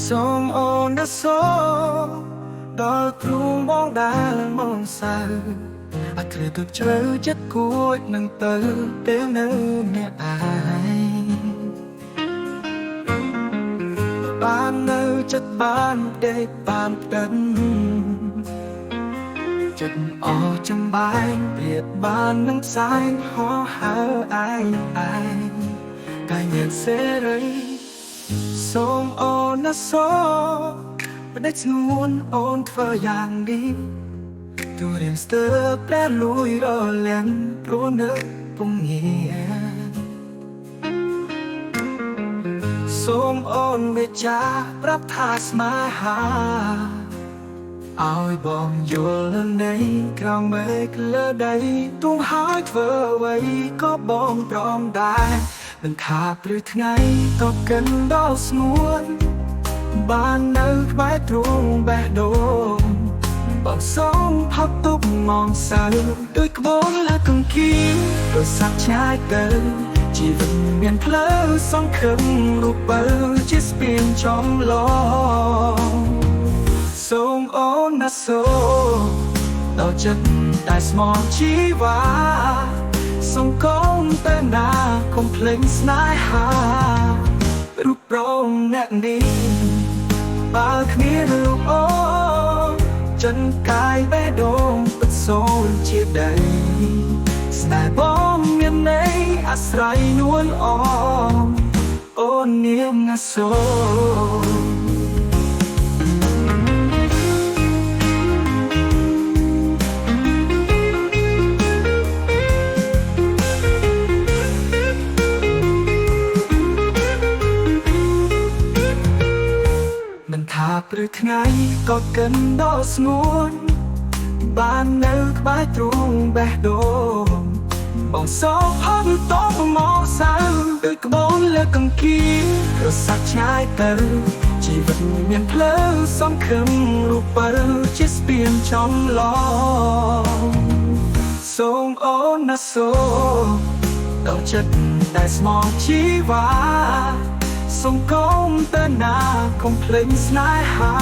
សូមអូនណាសូមដល់គ្រូមកដែលមកសៅអត់ត្រូវទឹកជ្រៅចិត្តគួចនឹងទៅពេលនៅអ្នកឯងបាននៅចិត្តបានដេកបានទឹកចិត្តអស់ចំបែងព្រាតបាននឹងផ្សាយហោហៅឯងកាយមានសេរីសូមអូនណាសូមបដិស្នួនអូនធ្វើយ៉ាងនេះទូរៀនស្ទើរប្រែលួយរលាំងព្រោះនៅពុំងារសូមអូនមេចាប្រាប់ថាស្នេហាឲ្យបងយល់នៃក្រោមមេឃលើដីទួងហើយធ្វើអ្វីក៏បងព្រមដែរមិនថាព្រឹកថ្ងៃក៏កិនដល់ស្ងួនបាននៅក្បែរទ្រូងបេះដូងបងសូមផុតទុកមងសៅដូចក្បូនលើកង្គីរសាក់ឆ្ងាយទៅជីវិតមានផ្លូវសង្ឃឹមរូបបើជាស្ពានចំឡងសូមអូនណាសូមដល់ចិត្តតែស្មោះជីវ៉ាសង្គមតែណាកុំភ្លេចស្នេហារូបរងអ្នកនេះបើគ្នារូបអូនចិនកាយបេះដូងពិតសូនជាដីស្នេហ៍បងមានន័យអាស្រ័យនួនអមអូននាងណាសូថាព្រឹកថ្ងៃក៏កិនដល់ស្ងួនបាននៅក្បែរទ្រូងបេះដូងបងសោកហត់តបមកសៅដូចក្បូនលើកង្គីរសាក់ឆ្ងាយទៅជីវិតមានផ្លូវសង្ឃឹមរូបបើជាស្ពានចំឡងសូមអូនណាសូមដល់ចិត្តតែស្មោះជីវ៉ាសង្គមតែណាកុំភ្លេចស្នេហា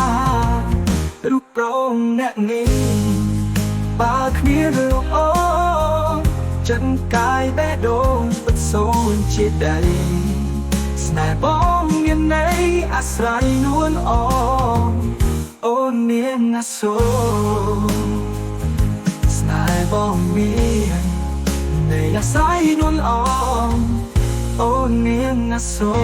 រូបរងអ្នកនេះបើគ្នារឿងអូនចិនកាយបេះដូងពិតសូនជាដីស្នេហ៍បងមានន័យអាស្រ័យនួនអមអូននាងណាសូស្នេហ៍បងមានន័យអាស្រ័យនួនអមអូននាងណាសូ